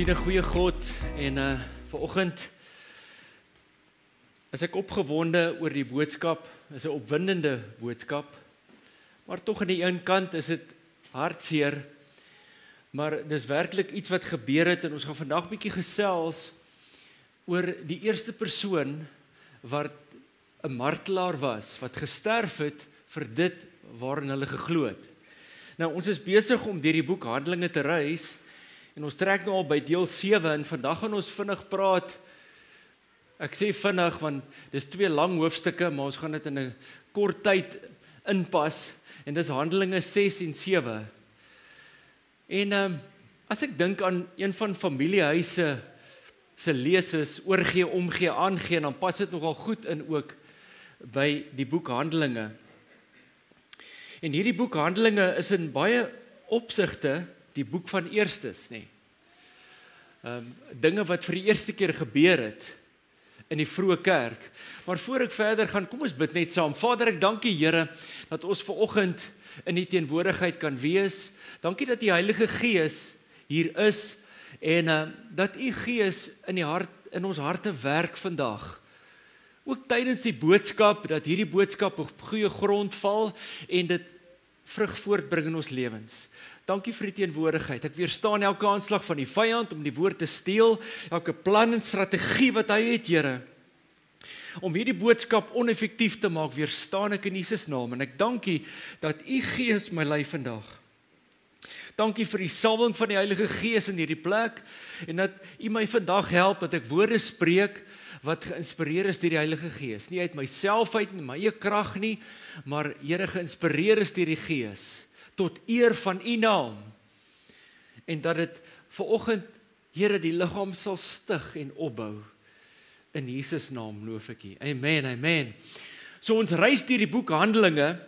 dien 'n goeie God en vanoggend is ek opgewonde oor die boodskap. Is 'n opwindende boodskap. Maar tog aan die een kant is dit hartseer. Maar dis werklik iets wat gebeur het en ons gaan vandag bietjie gesels oor die eerste persoon wat 'n martelaar was, wat gesterf het vir dit waarin hulle geglo het. Nou ons is besig om deur die boek Handelinge te reis en ons trek nou al by deel 7 en vandag gaan ons vinnig praat. Ek sê vinnig want dis 2 lang hoofstukke, maar ons gaan dit in 'n kort tyd inpas en dis Handelinge 6 en 7. En as ek dink aan een van familiehuise se leses, oorgee, omgee, aangee, dan pas dit nogal goed in ook by die boek Handelinge. En hierdie boek Handelinge is in baie opsigte die boek van eerstes, nê. Dinge wat vir die eerste keer gebeur het in die vroeë kerk. Maar voor ek verder gaan, kom ons bid net saam. Vader, ek dank U, Here, dat ons vanoggend in U teenwoordigheid kan wees. Dankie dat die Heilige Gees hier is en dat U Gees in ons harte werk vandag. Ook tydens die boodskap, dat hierdie boodskap op goeie grond val en dit vrug voortbring in ons lewens. Dankie vir die teenwoordigheid. Ek weerstaan elke aanslag van die vyand om die woord te steel, elke plan en strategie wat hy het, Here. Om hierdie boodskap oneffektief te maak, weerstaan ek in Jesus naam en ek dank U dat U Gees my lei vandag. Dankie vir die salwing van die Heilige Gees in hierdie plek en dat U my vandag help dat ek woorde spreek wat geïnspireer is deur die Heilige Gees. Nie uit myself uit, my eie krag nie, maar Here, geïnspireer is deur die Gees tot eer van U naam. En dat dit vanoggend, Here, die liggaam sal stig en opbou. In Jesus naam loof ek U. Amen, amen. So ons reis deur die boek Handelinge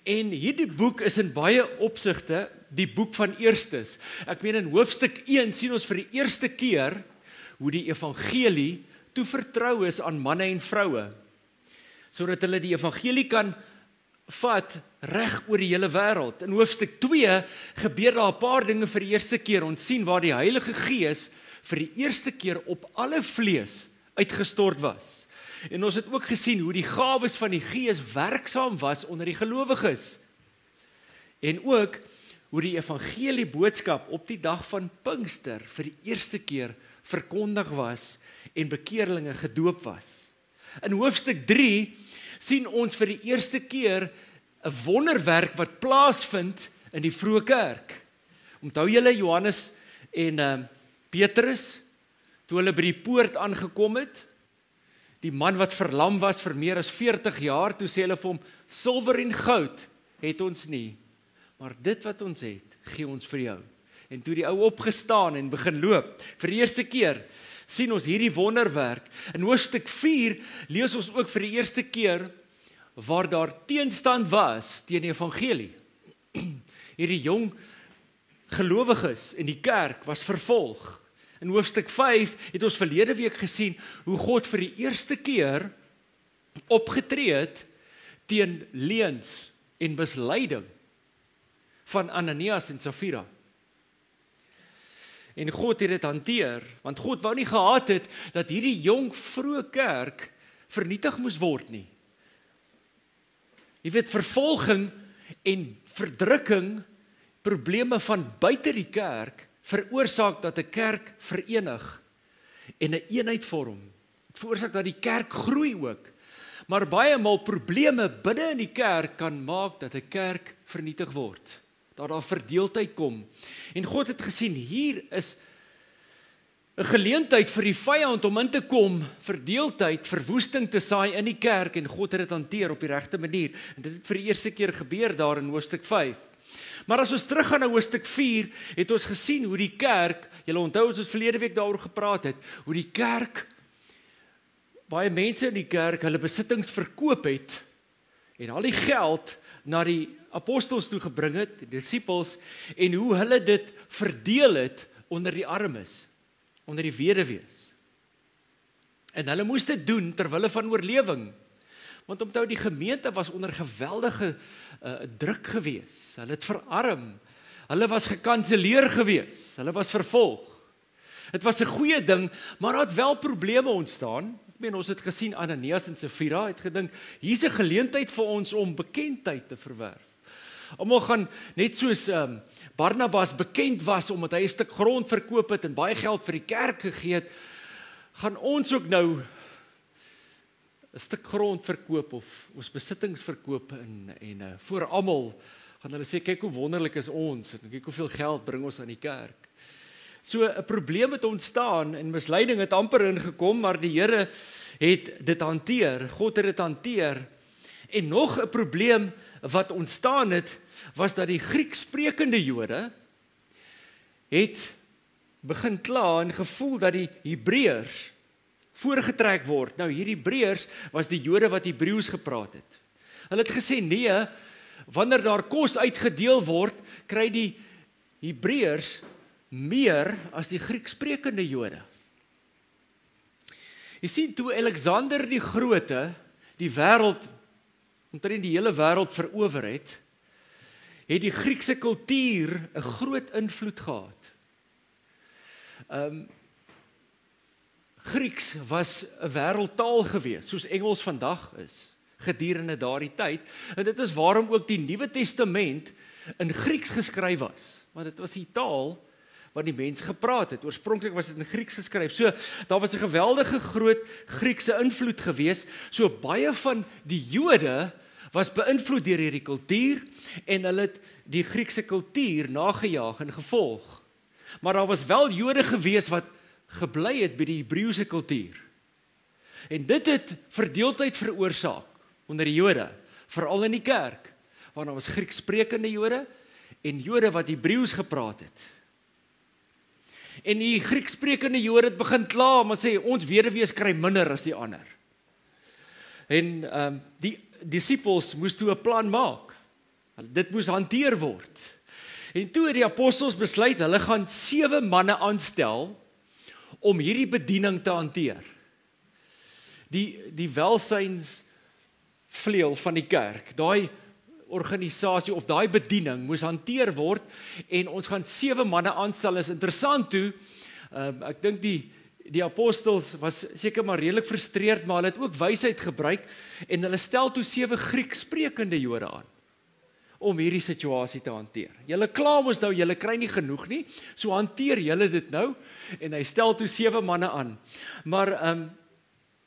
en hierdie boek is in baie opsigte die boek van eerstes. Ek meen in hoofstuk 1 sien ons vir die eerste keer hoe die evangelie toevertrou is aan manne en vroue, sodat hulle die evangelie kan vat reg oor die hele wêreld. In hoofstuk 2 gebeur daar 'n paar dinge vir die eerste keer. Ons sien waar die Heilige Gees vir die eerste keer op alle vlees uitgestort was. En ons het ook gesien hoe die gawes van die Gees werksaam was onder die gelowiges. En ook hoe die evangelie boodskap op die dag van Pinkster vir die eerste keer verkondig was en bekeerlinge gedoop was. In hoofstuk 3 sien ons vir die eerste keer 'n wonderwerk wat plaasvind in die vroeë kerk. Onthou julle Johannes en Petrus, toe hulle by die poort aangekom het, die man wat verlam was vir meer as 40 jaar, toe sê hulle vir hom, silwer en goud het ons nie, maar dit wat ons het, gee ons vir jou. En toe die ou opgestaan en begin loop, vir die eerste keer, sien ons hierdie wonderwerk. In hoofstuk 4 lees ons ook vir die eerste keer waar daar teenstand was teen die evangelie. Hierdie jong gelowiges in die kerk was vervolg. In hoofstuk 5 het ons verlede week gesien hoe God vir die eerste keer opgetree het teen leuns en misleiding van Ananias en Safira. En God het dit hanteer, want God wou nie gehad het dat hierdie jong vroeë kerk vernietig moes word nie. Jy weet, vervolging en verdrukking, probleme van buite die kerk, veroorsaak dat 'n kerk verenig en 'n eenheid vorm. Dit veroorsaak dat die kerk groei ook. Maar baie maal probleme binne in die kerk kan maak dat 'n kerk vernietig word. Dat daar verdeeldheid kom. En God het gesien, hier is 'n geleentheid vir die vyand om in te kom, verdeeldheid, verwoesting te saai in die kerk en God het dit hanteer op die regte manier. En dit het vir die eerste keer gebeur daar in hoofstuk 5. Maar as ons teruggaan na hoofstuk 4, het ons gesien hoe die kerk, julle onthou ons verlede week daaroor gepraat het, hoe die kerk, baie mense in die kerk, hulle besittings verkoop het, en al die geld na die apostels toe gebring het, die disippels, en hoe hulle dit verdeel het onder die armes, onder die weduwees. En hulle moes dit doen ter wille van oorlewing. Want onthou, die gemeente was onder geweldige druk gewees. Hulle het verarm. Hulle was gekanseleer gewees. Hulle was vervolg. Dit was 'n goeie ding, maar daar het wel probleme ontstaan. Ek meen, ons het gesien Ananias en Safira het gedink, hier's 'n geleentheid vir ons om bekendheid te verwerf. Almal gaan net soos Barnabas bekend was omdat hy 'n stuk grond verkoop het en baie geld vir die kerk gegee het, gaan ons ook nou 'n stuk grond verkoop of ons besittings verkoop en voor almal gaan hulle sê, kyk hoe wonderlik is ons en kyk hoeveel geld bring ons aan die kerk. So 'n probleem het ontstaan en misleiding het amper ingekom, maar die Here het dit hanteer. God het dit hanteer. En nog 'n probleem wat ontstaan het, was dat die Grieksprekende Jode het begin kla en gevoel dat die Hebreërs voorgetrek word. Nou hierdie Hebreërs was die Jode wat Hebreëus gepraat het. Hulle het gesê nee, wanneer daar kos uitgedeel word, kry die Hebreërs meer as die Grieksprekende Jode. Jy sien, toe Alexander die Grote die wêreld, omtrent die hele wêreld verower het die Griekse kultuur 'n groot invloed gehad. Grieks was 'n wêreldtaal gewees, soos Engels vandag is, gedurende daardie tyd. En dit is waarom ook die Nuwe Testament in Grieks geskryf was, want dit was die taal wat die mense gepraat het. Oorspronklik was dit in Grieks geskryf. So, daar was 'n geweldige groot Griekse invloed gewees. So baie van die Jode was beïnvloed deur hierdie kultuur en hulle het die Griekse kultuur nagejaag en gevolg. Maar daar was wel Jode gewees wat gebly het by die Hebreëse kultuur. En dit het verdeeldheid veroorsaak onder die Jode, veral in die kerk, want daar was Grieksprekende Jode en Jode wat Hebreëus gepraat het. En die Grieksprekende Jode het begin kla, maar sê ons weduwees kry minder as die ander. En die disippels moes toe 'n plan maak. Dit moes hanteer word. En toe het die apostels besluit, hulle gaan 7 manne aanstel om hierdie bediening te hanteer. Die welsynsvleuel van die kerk, daai organisasie of daai bediening moes hanteer word en ons gaan 7 manne aanstel. Is interessant toe, ek dink die apostels was seker maar redelik frustreerd, maar hulle het ook wysheid gebruik en hulle stel toe 7 Grieksprekende Jode aan om hierdie situasie te hanteer. Julle kla mos nou, julle kry nie genoeg nie, so hanteer julle dit nou en hy stel toe 7 manne aan. Maar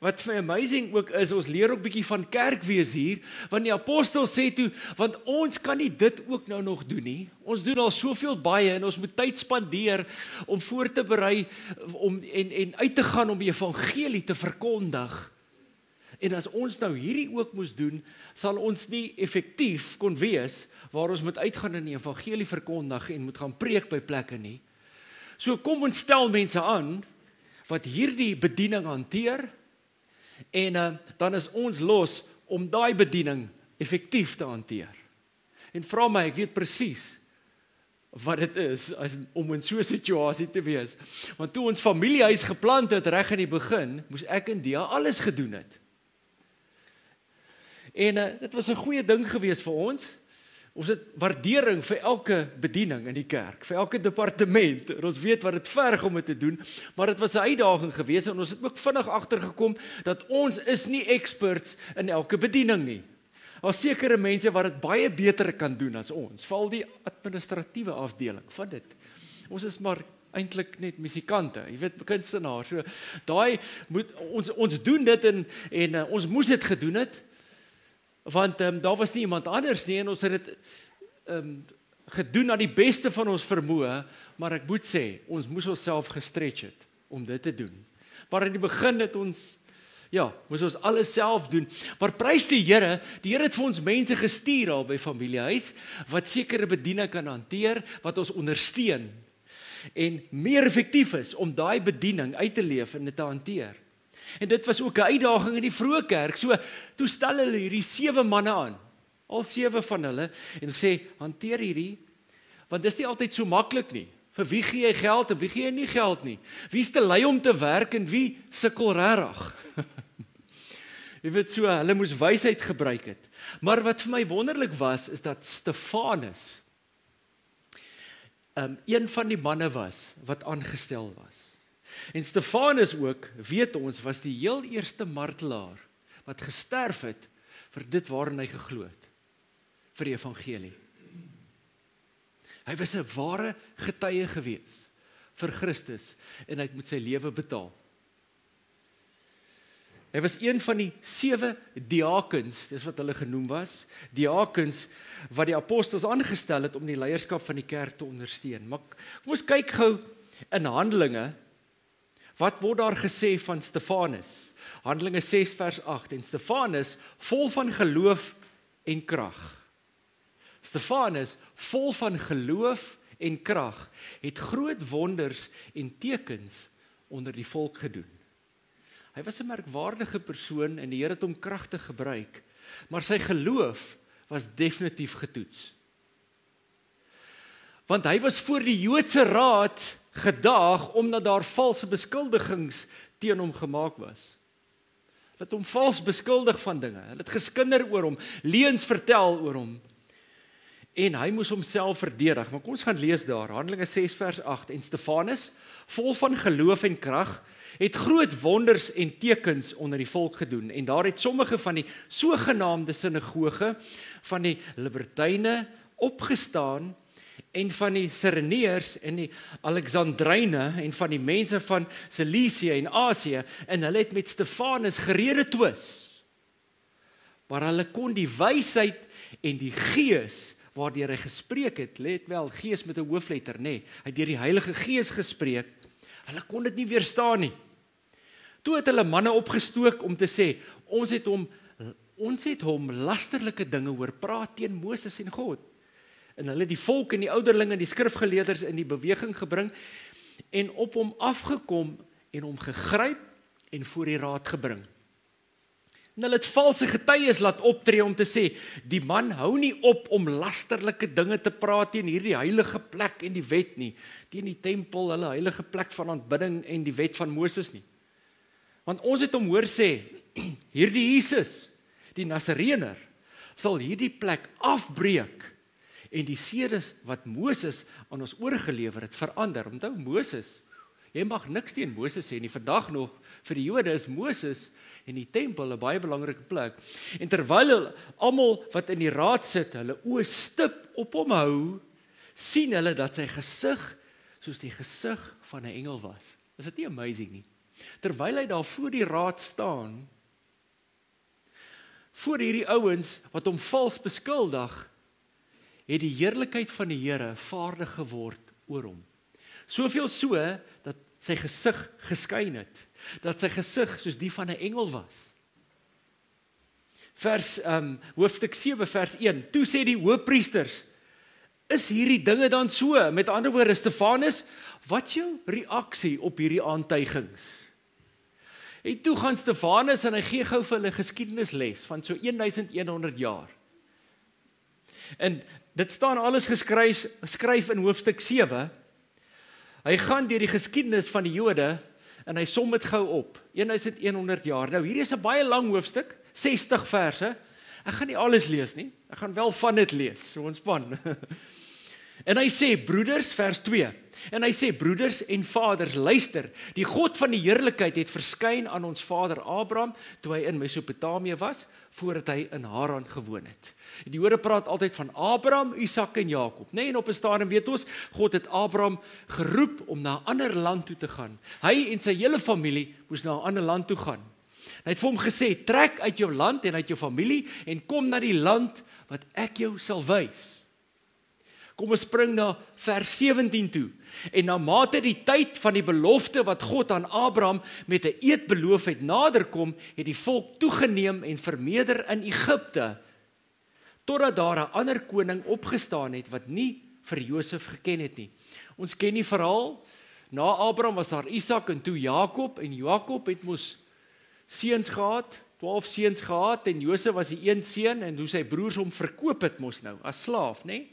wat vir amazing ook is, ons leer ook bietjie van kerkwees hier, want die apostel sê toe, want ons kan nie dit ook nou nog doen nie. Ons doen al soveel baie en ons moet tyd spandeer om voor te berei en uit te gaan om die evangelie te verkondig. En as ons nou hierdie ook moes doen, sal ons nie effektief kon wees waar ons moet uitgaan in die evangelie verkondig en moet gaan preek by plekke nie. So kom ons stel mense aan wat hierdie bediening hanteer en dan is ons los om daai bediening effektief te hanteer. En vra my, ek weet presies wat dit is om in so 'n situasie te wees. Want toe ons familiehuis geplant het reg in die begin, moes ek en Dia alles gedoen het. En dit was 'n goeie ding gewees vir ons. Ons het waardering vir elke bediening in die kerk, vir elke departement. En ons weet wat dit verg om dit te doen, maar dit was 'n uitdaging gewees en ons het ook vinnig agtergekom dat ons is nie experts in elke bediening nie. Daar sekere mense wat dit baie beter kan doen as ons, veral die administratiewe afdeling van dit. Ons is maar eintlik net musikante, jy weet, kunstenaars. So daai moet ons doen dit en ons moes dit gedoen het. Want daar was nie iemand anders nie en ons het dit gedoen aan die beste van ons vermoë, maar ek moet sê, ons moes onsself gestretch het om dit te doen. Maar in die begin het ons, moes ons alles self doen. Maar prys die Here het vir ons mense gestuur al by familiehuis, wat sekere bediening kan hanteer, wat ons ondersteun en meer effektief is om daai bediening uit te leef en dit te hanteer. En dit was ook 'n uitdaging in die vroeë kerk. So, toe stel hulle hierdie 7 manne aan, al 7 van hulle, en sê, hanteer hierdie, want dis nie altyd so maklik nie. Vir wie gee jy geld en wie gee jy nie geld nie? Wie is te lui om te werk en wie sukkel regtig? Jy weet so, hulle moes wysheid gebruik het. Maar wat vir my wonderlik was, is dat Stefanus een van die manne was, wat aangestel was. En Stefanus ook, weet ons, was die heel eerste martelaar wat gesterf het vir dit waarin hy geglo het, vir die evangelie. Hy was 'n ware getuie gewees vir Christus en hy het met sy lewe betaal. Hy was een van die 7 diakens, dis wat hulle genoem was, diakens wat die apostels aangestel het om die leierskap van die kerk te ondersteun. Maar kom ons kyk gou in Handelinge, wat word daar gesê van Stefanus? Handelinge 6 vers 8, en Stefanus vol van geloof en krag. Stefanus vol van geloof en krag het groot wonders en tekens onder die volk gedoen. Hy was 'n merkwaardige persoon en die Here het hom kragtig gebruik, maar sy geloof was definitief getoets. Want hy was voor die Joodse raad gedaag omdat daar valse beskuldigings teen hom gemaak was. Hulle het hom vals beskuldig van dinge, hulle het geskinder oor hom, leuns vertel oor hom. En hy moes homself verdedig. Maar kom ons gaan lees daar, Handelinge 6 vers 8. En Stefanus, vol van geloof en krag, het groot wonders en tekens onder die volk gedoen. En daar het sommige van die sogenaamde sinagoge van die Libertyne opgestaan en van die Sireneërs en die Alexandryne en van die mense van Cilicië en Asië, en hulle het met Stefanus gerede twis. Maar hulle kon die wysheid en die gees waardeur hy gespreek het, let wel, gees met 'n hoofletter, hy het deur die Heilige Gees gespreek, hulle kon dit nie weerstaan nie. Toe het hulle manne opgestook om te sê, ons het hom lasterlike dinge hoor praat teen Moses en God. En hulle die volk en die ouderlinge en die skrifgeleerders in die beweging gebring en op hom afgekom en hom gegryp en voor die raad gebring. En hulle het valse getuies laat optree om te sê, die man hou nie op om lasterlike dinge te praat teen hierdie heilige plek en die wet nie, teen die tempel, hulle heilige plek van aanbidding en die wet van Moses nie. Want ons het hom hoor sê, hierdie Jesus, die Nasareëner, sal hierdie plek afbreek en die sedes wat Moses aan ons oorgelewer het verander. Onthou Moses, jy mag niks teen Moses sê nie, vandag nog, vir die Jode is Moses en die tempel 'n baie belangrike plek. En terwyl hulle almal wat in die raad sit, hulle oë stip op hom hou, sien hulle dat sy gesig soos die gesig van 'n engel was. Is dit nie amazing nie? Terwyl hy daar voor die raad staan, voor hierdie ouens wat hom vals beskuldig, het die heerlikheid van die Here vaardig geword oor hom. Soveel so, dat sy gesig geskyn het, dat sy gesig soos die van 'n engel was. Hoofstuk 7 vers 1, toe sê die hoofpriesters, is hierdie dinge dan so? Met ander woorde, Stefanus, wat is jou reaksie op hierdie aantuigings? En toe gaan Stefanus en hy gee gou vir hulle geskiedenisles van so 1100 jaar. En dit staan alles geskryf in hoofstuk 7. Hy gaan deur die geskiedenis van die Jode en hy som dit gou op, 1100 jaar. Nou hierdie is 'n baie lang hoofstuk, 60 verse. Ek gaan nie alles lees nie, ek gaan wel van dit lees, so ontspan. En hy sê, broeders, vers 2, en hy sê, broeders en vaders, luister, die God van die heerlikheid het verskyn aan ons vader Abraham, toe hy in Mesopotamië was, voordat hy in Haran gewoon het. Die Jode praat altyd van Abraham, Isak en Jakob, en op 'n stadium weet ons, God het Abraham geroep om na 'n ander land toe te gaan. Hy en sy hele familie moes na 'n ander land toe gaan. Hy het vir hom gesê, trek uit jou land en uit jou familie, en kom na die land wat ek jou sal wys. Kom ons spring na vers 17 toe. En na mate die tyd van die belofte wat God aan Abraham met 'n eed beloof het naderkom, het die volk toegeneem en vermeerder in Egipte, totdat daar 'n ander koning opgestaan het wat nie vir Josef geken het nie. Ons ken die verhaal. Na Abraham was daar Isak en toe Jakob, en Jakob het mos seuns gehad, 12 seuns gehad, en Josef was die een seun, en hoe sy broers hom verkoop het mos nou, as slaaf, né?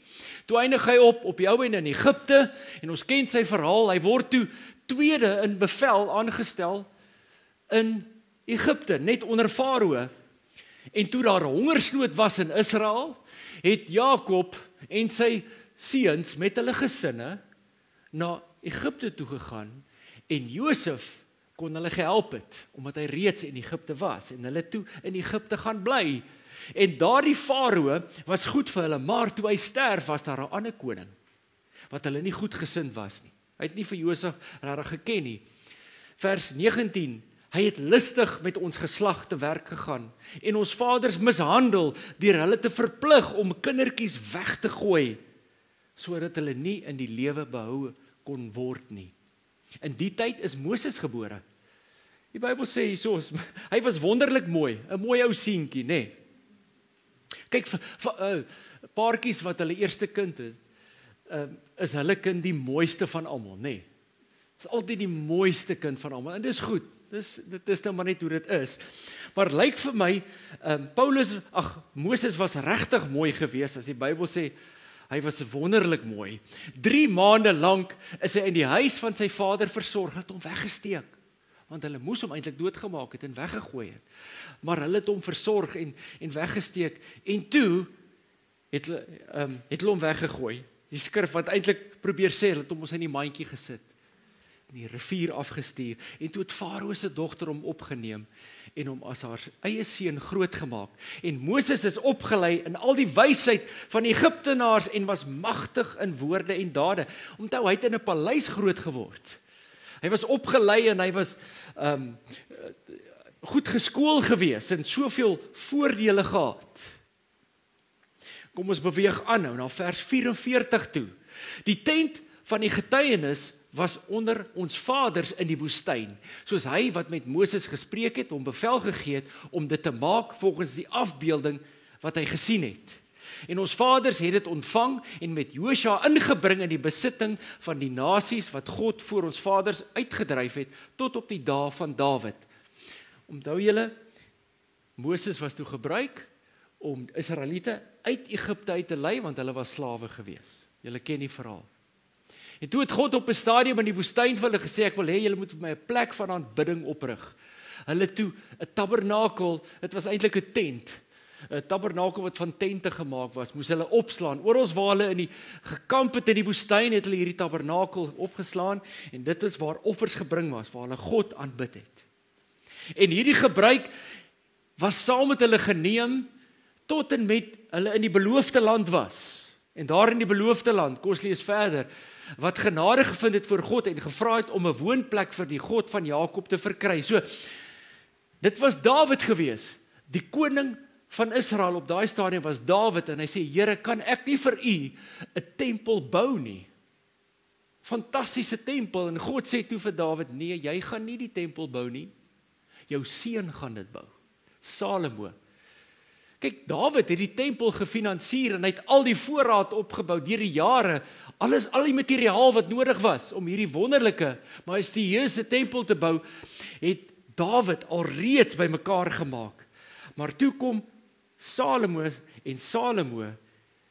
Toe eindig hy op die ou en in Egipte, en ons ken sy verhaal, hy word toe tweede in bevel aangestel in Egipte, net onder Farao. En toe daar hongersnood was in Israel, het Jakob en sy seuns met hulle gesinne na Egipte toe gegaan, En Josef kon hulle gehelp het, omdat hy reeds in Egipte was, en hulle toe in Egipte gaan bly. En daardie farao was goed vir hulle, maar toe hy sterf, was daar 'n ander koning, wat hulle nie goed gesind was nie. Hy het nie vir Josef regtig geken nie. Vers 19, hy het lustig met ons geslag te werk gegaan, en ons vaders mishandel, deur hulle te verplig om kindertjies weg te gooi, sodat hulle nie in die lewe behou kon word nie. In die tyd is Moses gebore. Die Bybel sê hierso, hy was wonderlik mooi, 'n mooi ou seentjie, nê? Kyk, vir paartjies wat hulle eerste kind het, is hulle kind die mooiste van almal, nê? Is altyd die mooiste kind van almal, en dis goed. Dit is nou maar net hoe dit is. Maar lyk vir my, Moses was regtig mooi geweest, as die Bybel sê, hy was wonderlik mooi. 3 maande lank is hy in die huis van sy vader versorg, het hom weggesteek, want hulle moes hom eintlik doodgemaak het en weggegooi het. Maar hulle het hom versorg en weggesteek, en toe het hulle hom weggegooi. Die skrif wat eintlik probeer sê, hulle het hom ons in die mandjie gesit, in die rivier afgestuur, en toe het Farao se dogter hom opgeneem, en hom as haar eie seun grootgemaak. En Moses is opgelei in al die wysheid van Egiptenaars, en was magtig in woorde en dade. Onthou, hy het in 'n paleis groot geword. Hy was opgelei en hy was goed geskool gewees, en soveel voordele gehad. Kom ons beweeg aan nou, na vers 44 toe. Die tent van die getuienis was onder ons vaders in die woestyn, soos hy wat met Moses gespreek het, hom bevel gegee het, om dit te maak volgens die afbeelding wat hy gesien het. En ons vaders het dit ontvang, en met Josua ingebring in die besitting van die nasies, wat God voor ons vaders uitgedryf het, tot op die dae van Dawid. Onthou julle, Moses was toe gebruik, om Israeliete uit Egipte uit te lei, want hulle was slawe gewees. Julle ken die verhaal. En toe het God op 'n stadium in die woestyn vir hulle gesê, ek wil hê julle moet vir my 'n plek van aanbidding oprig. Hulle toe 'n tabernakel, dit was eintlik 'n tent, 'n tabernakel wat van tente gemaak was, moes hulle opslaan. Oral waar hulle in die gekamp het in die woestyn, het hulle hierdie tabernakel opgeslaan, en dit is waar offers gebring was, waar hulle God aanbid het. En hierdie gebruik was saam met hulle geneem, tot en met hulle in die beloofde land was. En daar in die beloofde land, kom ons lees verder, wat genade gevind het voor God, en gevra het om 'n woonplek vir die God van Jakob te verkry. So, dit was Dawid gewees, die koning van Israel op daai stadium was Dawid, en hy sê, Here, kan ek nie vir u 'n tempel bou nie? Fantastiese tempel, en God sê toe vir Dawid, nee, jy gaan nie die tempel bou nie, jou seun gaan dit bou, Salomo. Kyk, Dawid het die tempel gefinansier, en hy het al die voorraad opgebou deur die jare, al die materiaal wat nodig was om hierdie wonderlike, majestueuse tempel te bou, het Dawid alreeds bymekaar gemaak. Maar toe kom Salomo, en Salomo,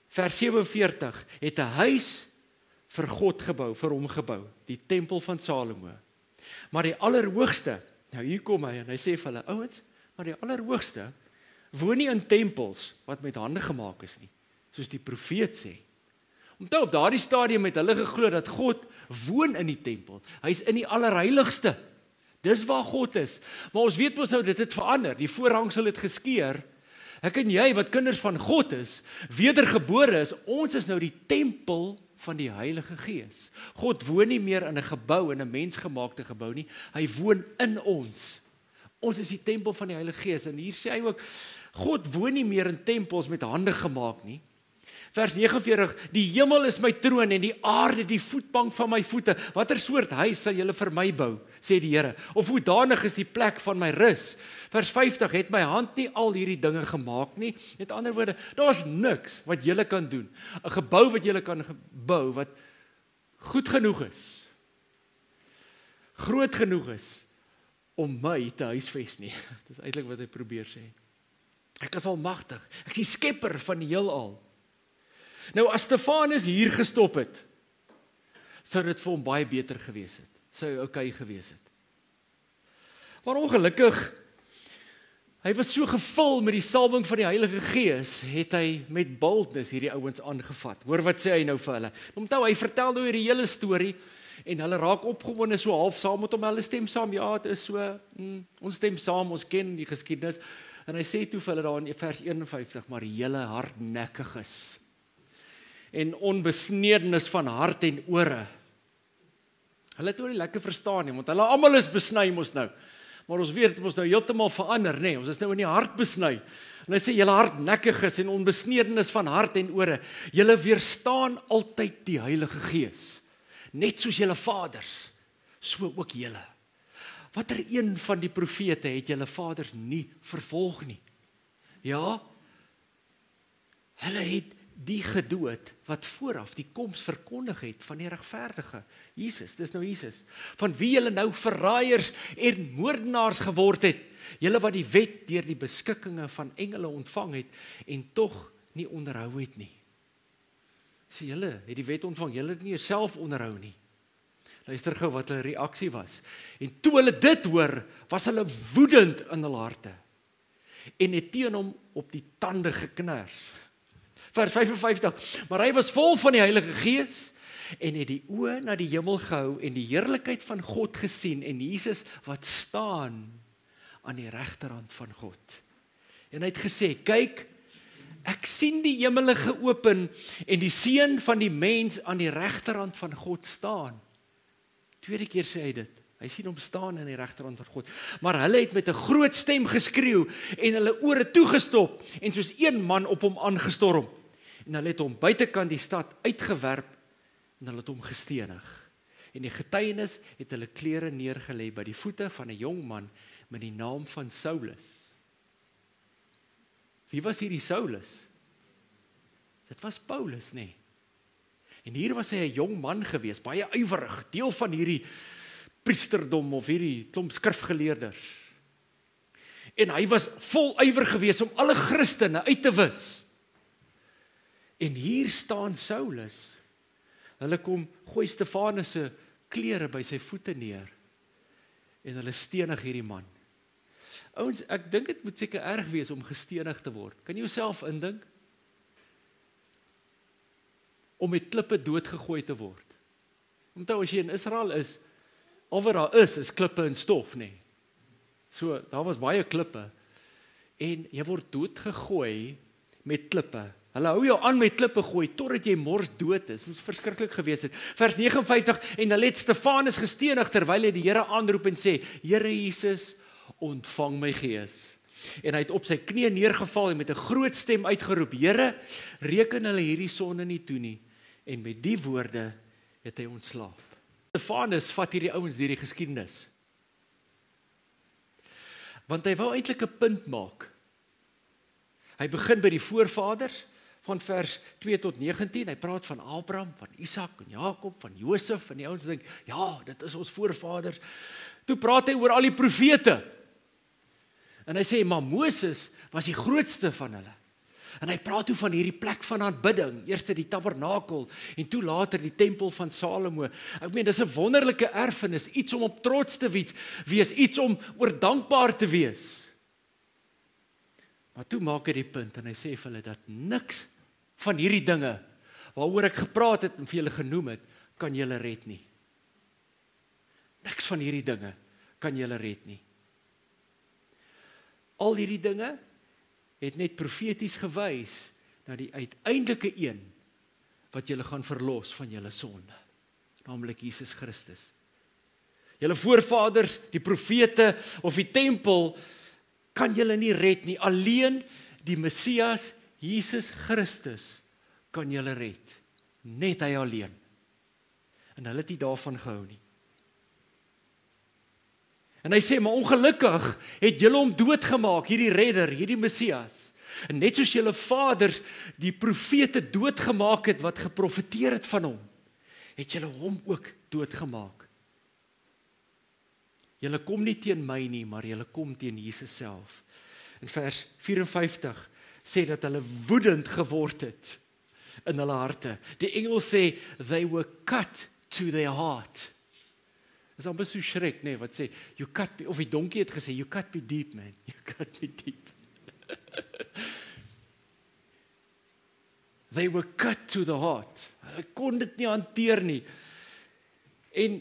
vers 47, het 'n huis vir God gebou, vir hom gebou, die tempel van Salomo. Maar die Allerhoogste, nou hier kom hy, en hy sê vir hulle, ouens, maar die Allerhoogste woon nie in tempels wat met hande gemaak is nie, soos die profeet sê. Onthou, op daardie stadium het hulle geglo dat God woon in die tempel. Hy's in die Allerheiligste. Dis waar God is. Maar ons weet mos nou, dit het verander. Die voorhangsel het geskeur. Ek en jy, wat kinders van God is, wedergebore is, ons is nou die tempel van die Heilige Gees. God woon nie meer in 'n gebou, in 'n mensgemaakte gebou nie. Hy woon in ons. Ons is die tempel van die Heilige Gees, en hier sê hy ook, God woon nie meer in tempels met hande gemaak nie. Vers 49, die hemel is my troon, en die aarde die voetbank van my voete. Watter soort huis sal julle vir my bou, sê die Here? Of hoedanig is die plek van my rus? Vers 50, het my hand nie al hierdie dinge gemaak nie? Met ander woorde, daar's niks wat julle kan doen. 'n gebou wat julle kan bou, wat goed genoeg is, groot genoeg is, om my te huisves nie. Dit is eintlik wat hy probeer sê. Ek is almagtig. Ek is die skepper van die heelal. Nou, as Stefanus hier gestop het, sou dit vir hom baie beter gewees het. Sou hy okay gewees het. Maar ongelukkig, hy was so gevul met die salwing van die Heilige Gees, het hy met boldness hierdie ouens aangevat. Hoor wat sê hy nou vir hulle? Onthou, hy vertel nou hierdie hele storie, En hulle raak opgewonde so half saam met hom, hulle stem saam, ja, dit is so, ons stem saam, ons ken die geskiedenis. En hy sê toe vir hulle daar in vers 51, maar julle hardnekkiges en onbesnedenis van hart en ore. Hulle het oor nie lekker verstaan nie, want hulle almal is besny mos nou. Maar ons weet, ons nou heeltemal verander, nê? Ons is nou in die hart besny. En hy sê, julle hardnekkiges en onbesnedenis van hart en ore, julle weerstaan altyd die Heilige Gees. Net soos julle vaders, so ook julle. Watter een van die profete het julle vaders nie vervolg nie? Ja, hulle het die gedood wat vooraf die koms verkondig het van die regverdige, Jesus, dis nou Jesus, van wie julle nou verraaiers en moordenaars geword het, julle wat die wet deur die beskikkinge van engele ontvang het en tog nie onderhou het nie. Sê julle het die wet ontvang, julle het nie jouself onderhou nie. Luister gou wat hulle reaksie was. En toe hulle dit hoor, was hulle woedend in hulle harte en het teen hom op die tande geknars. Vers 55, maar hy was vol van die Heilige Gees en het die oë na die hemel gehou en die heerlikheid van God gesien en Jesus wat staan aan die regterhand van God. En hy het gesê, kyk, ek sien die hemele geopen en die seun van die mens aan die regterhand van God staan. Tweede keer sê hy dit. Hy sien hom staan aan die regterhand van God. Maar hulle het met 'n groot stem geskreeu en hulle ore toegestop en soos een man op hom aangestorm. En hulle het hom buitekant die stad uitgewerp en hulle het hom gestenig. En die getuienis het hulle klere neergelê by die voete van 'n jong man met die naam van Saulus. Wie was hierdie Saulus? Dit was Paulus, nê? En hier was hy 'n jong man gewees, baie ywerig, deel van hierdie priesterdom of hierdie klomp skrifgeleerders. En hy was vol ywer gewees om alle Christene uit te wis. En hier staan Saulus. Hulle kom gooi Stefanus se klere by sy voete neer. En hulle stenig hierdie man. Ouens, ek dink dit moet seker erg wees om gestenig te word. Kan jy jouself indink? Om met klippe doodgegooi te word. Onthou as jy in Israel is, al wat daar is klippe en stof, nê. So, daar was baie klippe. En jy word doodgegooi met klippe. Hulle hou jou aan met klippe gooi, totdat jy mors dood is. Moes verskriklik gewees het. Vers 59, en hulle het Stefanus gestenig, terwyl hy die Here aanroep en sê, Here Jesus, ontvang my gees. En hy het op sy knie neergeval en met 'n groot stem uitgeroep, Here, reken hulle hierdie sonde nie toe nie. En met die woorde het hy ontslaap. Stefanus vat hierdie ouens deur die geskiedenis. Want hy wou eintlik 'n punt maak. Hy begin by die voorvaders, van vers 2 tot 19, hy praat van Abraham, van Isak en Jakob, van Josef, en die ouens dink, ja, dit is ons voorvaders. Toe praat hy oor al die profete. En hy sê, maar Moses was die grootste van hulle. En hy praat toe van hierdie plek van aanbidding, eers die tabernakel, en toe later die tempel van Salomo. Ek meen, dis 'n wonderlike erfenis, iets om op trots te wees, iets om oor dankbaar te wees. Maar toe maak hy die punt, en hy sê vir hulle, dat niks van hierdie dinge, waaroor ek gepraat het, en vir julle genoem het, kan julle red nie. Niks van hierdie dinge, kan julle red nie. Al hierdie dinge, het net profeties gewys na die uiteindelike een wat julle gaan verlos van julle sonde, naamlik Jesus Christus. Julle voorvaders, die profete of die tempel kan julle nie red nie. Alleen die Messias, Jesus Christus, kan julle red. Net hy alleen. En hulle het nie daarvan gehou nie. En hy sê, maar ongelukkig het julle hom doodgemaak, hierdie redder, hierdie Messias. En net soos julle vaders die profete doodgemaak het wat geprofeteer het van hom, het julle hom ook doodgemaak. Julle kom nie teen my nie, maar julle kom teen Jesus self. In vers 54 sê dat hulle woedend geword het in hulle harte. Die engel sê, they were cut to their heart. Dis amper so skrik, nee, wat sê, you cut me, of die donkie het gesê, you cut me deep, man, you cut me deep. They were cut to the heart. Hulle kon dit nie hanteer nie. En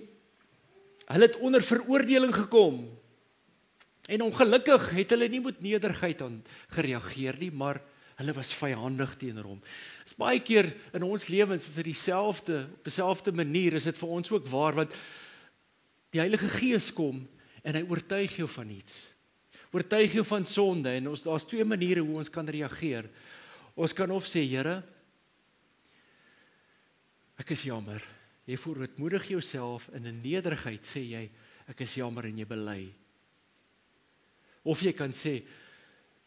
hulle het onder veroordeling gekom. En ongelukkig het hulle nie met nederigheid aan gereageer nie, maar hulle was vyandig teenoor hom. Dis baie keer in ons lewens is dit dieselfde, op dieselfde manier is dit vir ons ook waar, want die Heilige Gees kom en hy oortuig jou van iets. Oortuig jou van sonde en daar's twee maniere hoe ons kan reageer. Ons kan of sê, Here, ek is jammer. Jy verootmoedig jouself in 'n nederigheid sê jy, ek is jammer en jy bely. Of jy kan sê,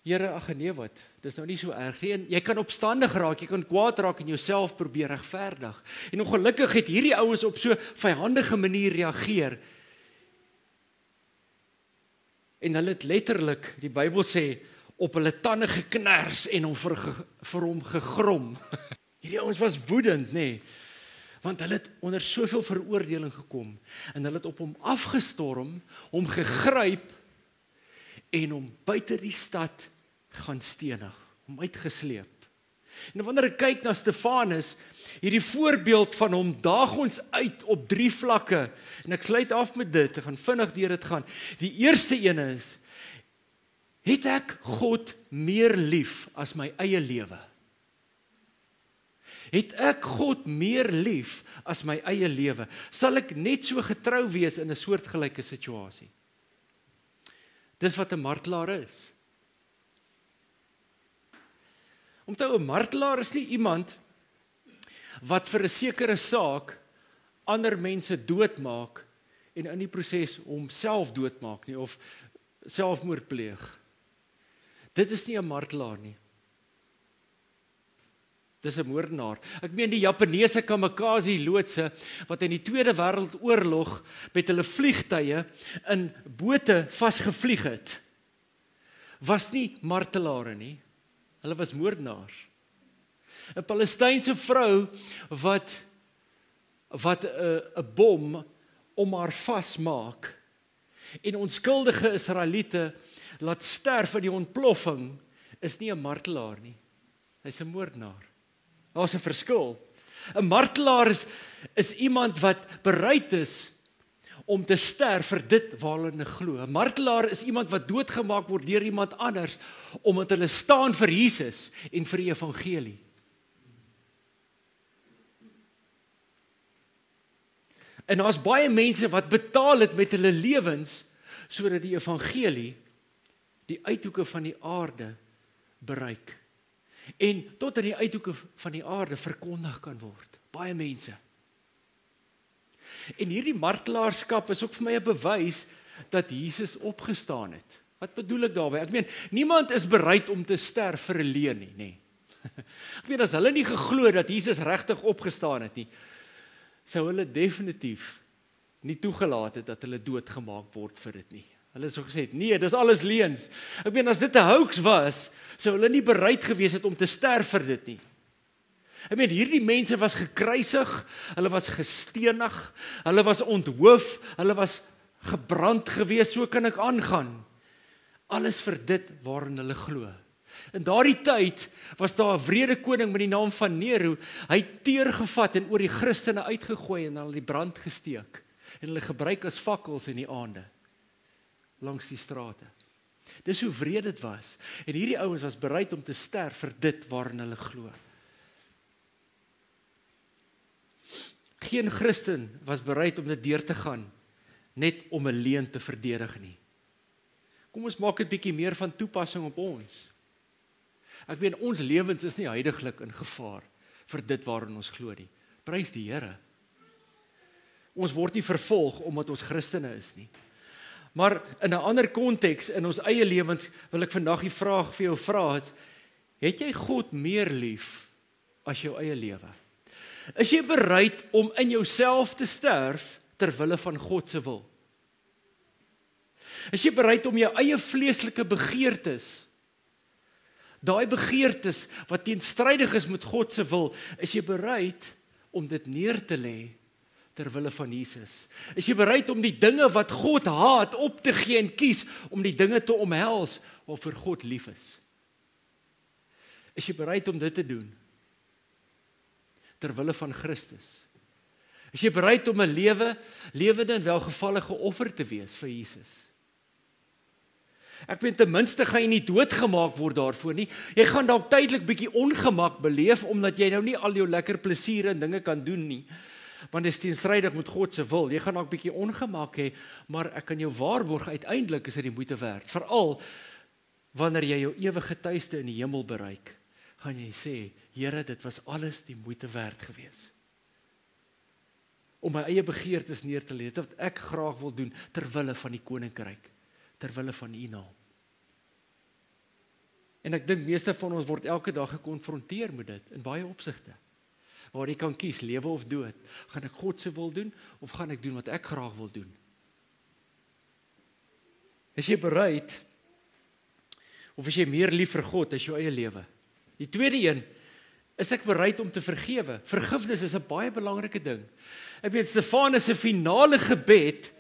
Here, ag nee wat, dis nou nie so erg nie. En jy kan opstandig raak, jy kan kwaad raak en jouself probeer regverdig. En ongelukkig het hierdie ouens op so vyandige manier reageer. En hulle het letterlik, die Bybel sê, op hulle tande geknars en hom vir hom gegrom. Hierdie ouens was woedend, nê? Want hulle het onder soveel veroordeling gekom en hulle het op hom afgestorm, hom gegryp en hom buite die stad gaan stenig, hom uitgesleep. En wanneer ek kyk na Stefanus, hierdie voorbeeld van hom daag ons uit op 3 vlakke, en ek sluit af met dit, ek gaan vinnig deur dit gaan. Die eerste een is, het ek God meer lief as my eie lewe? Het ek God meer lief as my eie lewe? Sal ek net so getrou wees in 'n soortgelyke situasie? Dis wat 'n martelaar is. Onthou, 'n martelaar is nie iemand wat vir 'n sekere saak ander mense doodmaak en in die proses homself doodmaak nie of selfmoord pleeg. Dit is nie 'n martelaar nie. Dis 'n moordenaar. Ek meen die Japaneese kamikaze loodse wat in die Tweede Wêreldoorlog met hulle vliegtye in bote vasgevlieg het, was nie martelare nie. Hulle was moordenaars. 'n Palestynse vrou wat 'n bom om haar vasmaak en onskuldige Israeliete laat sterf in die ontploffing, is nie 'n martelaar nie. Hy's 'n moordenaar. Daar's 'n verskil. 'n Martelaar is iemand wat bereid is om te sterf vir dit waarna hulle glo. 'n Martelaar is iemand wat doodgemaak word deur iemand anders omdat hulle staan vir Jesus en vir die evangelie. En daar's baie mense wat betaal het met hulle lewens sodat die evangelie die uithoeke van die aarde bereik. En tot in die uithoeke van die aarde verkondig kan word. Baie mense. En hierdie martelaarskap is ook vir my 'n bewys dat Jesus opgestaan het. Wat bedoel ek daarmee? Ek meen, niemand is bereid om te sterf vir 'n leuen nie, nê. Ek meen, as hulle nie geglo dat Jesus regtig opgestaan het nie, sou hulle definitief nie toegelaat het dat hulle doodgemaak word vir dit nie. Hulle het so gesê, nee, dis alles leuns. Ek meen, as dit 'n hoax was, sou hulle nie bereid gewees het om te sterf vir dit nie. Ek meen, hierdie mense was gekruisig, hulle was gestenig, hulle was onthoof, hulle was gebrand gewees, so kan ek aangaan. Alles vir dit waarin hulle glo. In daardie tyd was daar 'n wrede koning met die naam van Nero. Hy het teer gevat en oor die Christene uitgegooi en hulle die brand gesteek. En hulle gebruik as fakkels in die aande langs die strate. Dis hoe wreed dit was. En hierdie ouens was bereid om te sterf vir dit waarin hulle glo. Geen Christen was bereid om dit deur te gaan net om 'n leuen te verdedig nie. Kom ons maak dit bietjie meer van toepassing op ons. Ek weet ons lewens is nie heiliglik in gevaar vir dit waarin ons glo nie. Prys die Here. Ons word nie vervolg omdat ons Christene is nie. Maar in 'n ander konteks in ons eie lewens wil ek vandag die vraag vir jou vra is: het jy God meer lief as jou eie lewe? Is jy bereid om in jouself te sterf ter wille van God se wil? Is jy bereid om jou eie vleeslike begeertes, daai begeertes wat teenstrydig is met God se wil, is jy bereid om dit neer te lê ter wille van Jesus? Is jy bereid om die dinge wat God haat op te gee en kies om die dinge te omhels waarvoor God lief is? Is jy bereid om dit te doen ter wille van Christus? Is jy bereid om 'n lewende en welgevallige offer te wees vir Jesus? Ek weet ten minste gaan jy nie doodgemaak word daarvoor nie. Jy gaan dalk tydelik bietjie ongemak beleef omdat jy nou nie al jou lekker plesiere en dinge kan doen nie. Want dit is teenstrydig met God se wil. Jy gaan dalk bietjie ongemak hê, maar ek kan jou waarborg uiteindelik is dit die moeite werd. Veral wanneer jy jou ewige tuiste in die hemel bereik, gaan jy sê, Here, dit was alles die moeite werd gewees. Om my eie begeertes neer te lê, wat ek graag wil doen ter wille van die koninkryk, ter wille van U naam. En ek dink meeste van ons word elke dag gekonfronteer met dit in baie opsigte. Waar jy kan kies, lewe of dood. Gaan ek God se wil doen of gaan ek doen wat ek graag wil doen? Is jy bereid of is jy meer lief vir God as jou eie lewe? Die tweede een, is ek bereid om te vergewe? Vergifnis is 'n baie belangrike ding. Ek weet Stefanus se finale gebed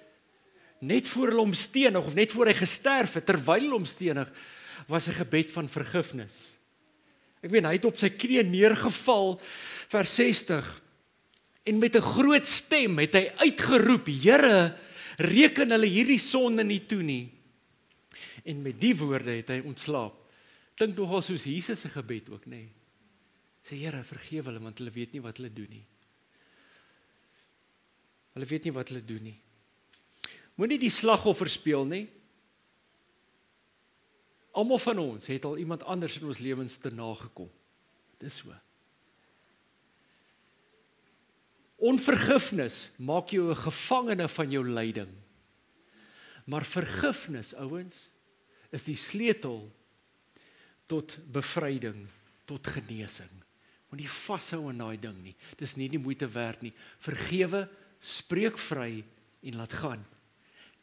net voor hulle hom stenig of net voor hy gesterf het, terwyl hulle hom stenig, was 'n gebed van vergifnis. Ek weet hy het op sy knieë neergeval, vers 60, en met 'n groot stem het hy uitgeroep, Here, reken hulle hierdie sonde nie toe nie. En met die woorde het hy ontslaap. Klink nogal soos Jesus se gebed ook, nê? Sê Here, vergewe hulle want hulle weet nie wat hulle doen nie. Hulle weet nie wat hulle doen nie. Moenie die slagoffer speel nie. Almal van ons het al iemand anders in ons lewens te nagekom. Dis so. Onvergifnis maak jou 'n gevangene van jou lyding. Maar vergifnis, ouens, is die sleutel tot bevryding, tot genesing. Moenie vashou aan daai ding nie. Dis nie die moeite werd nie. Vergewe, spreek vry en laat gaan.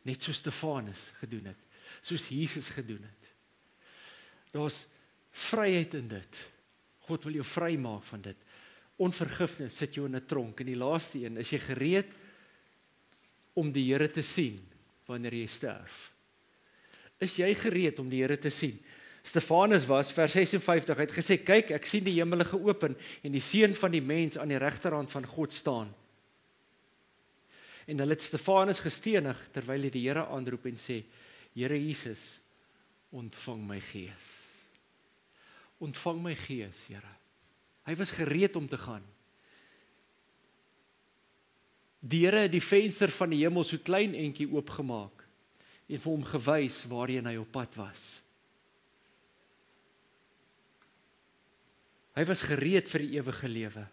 Net soos Stefanus gedoen het, soos Jesus gedoen het. Daar's vryheid in dit. God wil jou vry maak van dit. Onvergifnis sit jou in 'n tronk. En die laaste een, is jy gereed om die Here te sien wanneer jy sterf? Is jy gereed om die Here te sien? Stefanus was, vers 56, hy het gesê, kyk, ek sien die hemele geopen en die seun van die mens aan die regterhand van God staan. En hulle het Stefanus gestenig, terwyl hy die Here aanroep en sê, Here Jesus, ontvang my gees. Ontvang my gees, Here. Hy was gereed om te gaan. Die Here het die venster van die hemel so klein entjie oopgemaak en vir hom gewys waarheen hy op pad was. Hy was gereed vir die ewige lewe.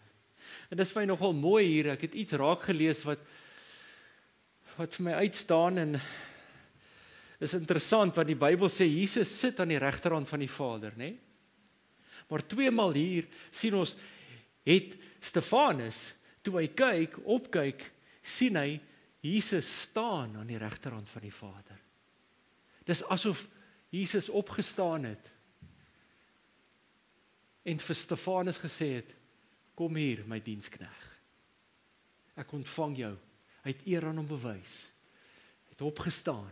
En dis vir my nogal mooi hier, ek het iets raak gelees wat vir my uitstaan en is interessant, want die Bybel sê, Jesus sit aan die regterhand van die Vader, né? Maar 2 maal hier sien ons, het Stefanus, toe hy opkyk, sien hy, Jesus staan aan die regterhand van die Vader. Dis asof Jesus opgestaan het, en vir Stefanus gesê het, kom hier, my dienskneg. Ek ontvang jou. Hy het eer aan hom bewys. Hy het opgestaan.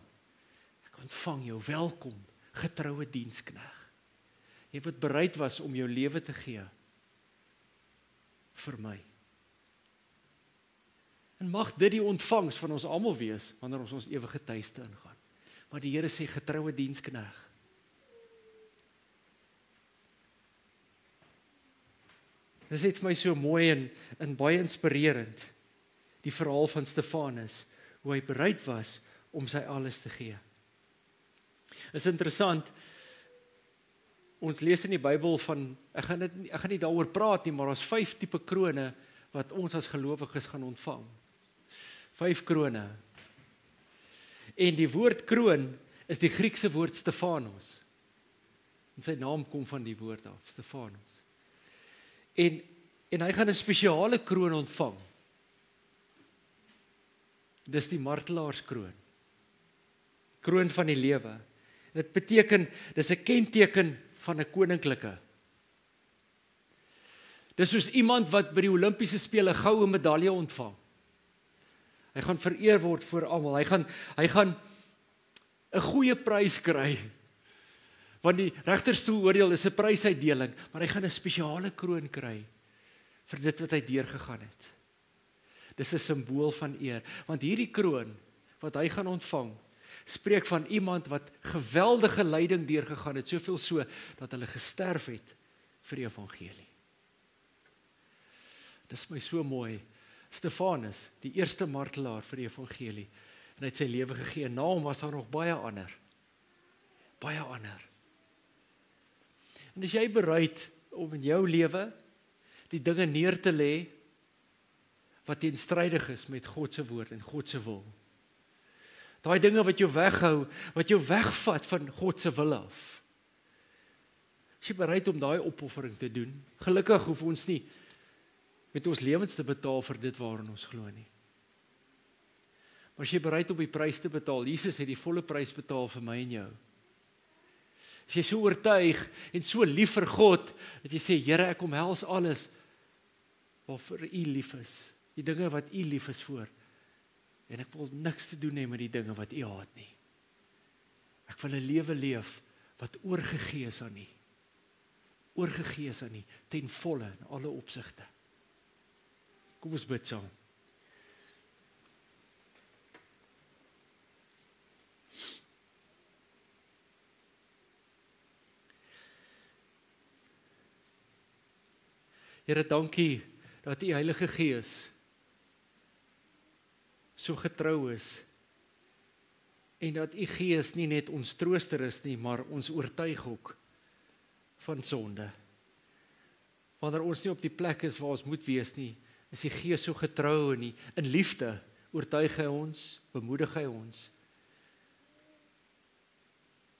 Ek ontvang jou, welkom, getroue dienskneg. Jy wat bereid was om jou lewe te gee vir my. En mag dit die ontvangs van ons almal wees, wanneer ons ewige tuiste ingaan. Maar die Here sê, getroue dienskneg. Dit is net vir my so mooi en baie inspirerend, die verhaal van Stefanus, hoe hy bereid was om sy alles te gee. Is interessant, ons lees in die Bybel van, ek gaan nie daaroor praat nie, maar ons 5 tipe krone wat ons as gelowiges gaan ontvang. 5 krone. En die woord kroon is die Griekse woord Stefanos. En sy naam kom van die woord af, Stefanos. En hy gaan 'n spesiale kroon ontvang. Dis die martelaarskroon. Kroon van die lewe. Dit beteken, dis 'n kenteken van 'n koninklike. Dis soos iemand wat by die Olimpiese spele 'n goue medalje ontvang. Hy gaan vereer word voor almal. Hy gaan 'n goeie prys kry. Want die regterstoel oordeel is 'n prysuitdeling, maar hy gaan 'n spesiale kroon kry vir dit wat hy deurgegaan het. Dis 'n simbool van eer, want hierdie kroon wat hy gaan ontvang, spreek van iemand wat geweldige lyding deurgegaan het, soveel so dat hulle gesterf het vir die evangelie. Dis my so mooi. Stefanus, die eerste martelaar vir die evangelie, en hy het sy lewe gegee. Na hom was daar nog baie ander. Baie ander. En is jy bereid om in jou lewe die dinge neer te lê wat teenstrydig is met God se woord en God se wil? Daai dinge wat jou weghou, wat jou wegvat van God se wil af. Is jy bereid om daai opoffering te doen? Gelukkig hoef ons nie met ons lewens te betaal vir dit waarin ons glo nie. Maar as jy bereid om die prys te betaal, Jesus het die volle prys betaal vir my en jou. As jy so oortuig en so lief vir God, dat jy sê, Here, ek omhels alles waarvoor U lief is, die dinge wat U lief is voor, en ek wil niks te doen hê met die dinge wat U haat nie. Ek wil 'n lewe leef wat oorgegee is aan U. Oorgegee is aan U, ten volle in alle opsigte. Kom ons bid saam. Here, dankie dat U Heilige Gees so getrou is en dat U Gees nie net ons trooster is nie, maar ons oortuig ook van sonde. Wanneer ons nie op die plek is waar ons moet wees nie, is die Gees so getrou en in liefde oortuig hy ons, bemoedig hy ons,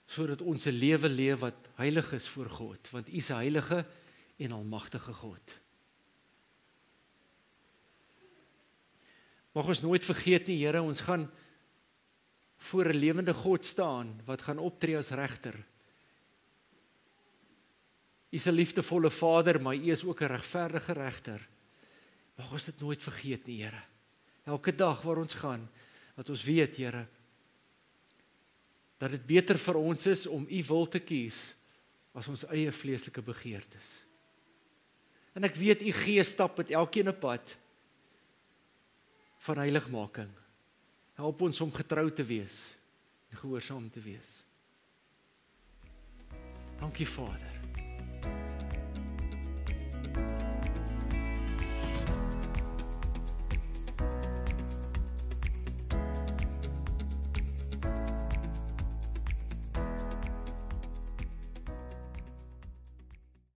sodat ons 'n lewe leef wat heilig is voor God, want U is 'n heilige en almagtige God. Mag ons nooit vergeet nie, Here, ons gaan voor 'n lewende God staan, wat gaan optree as regter. U is 'n liefdevolle Vader, maar U is ook 'n regverdige regter. Mag ons dit nooit vergeet nie, Here. Elke dag waar ons gaan, dat ons weet, Here, dat dit beter vir ons is om U wil te kies, as ons eie vleeslike begeertes. En ek weet U Gees stap met elkeen 'n pad van heiligmaking. Help ons om getrou te wees en gehoorsaam te wees. Dankie, Vader.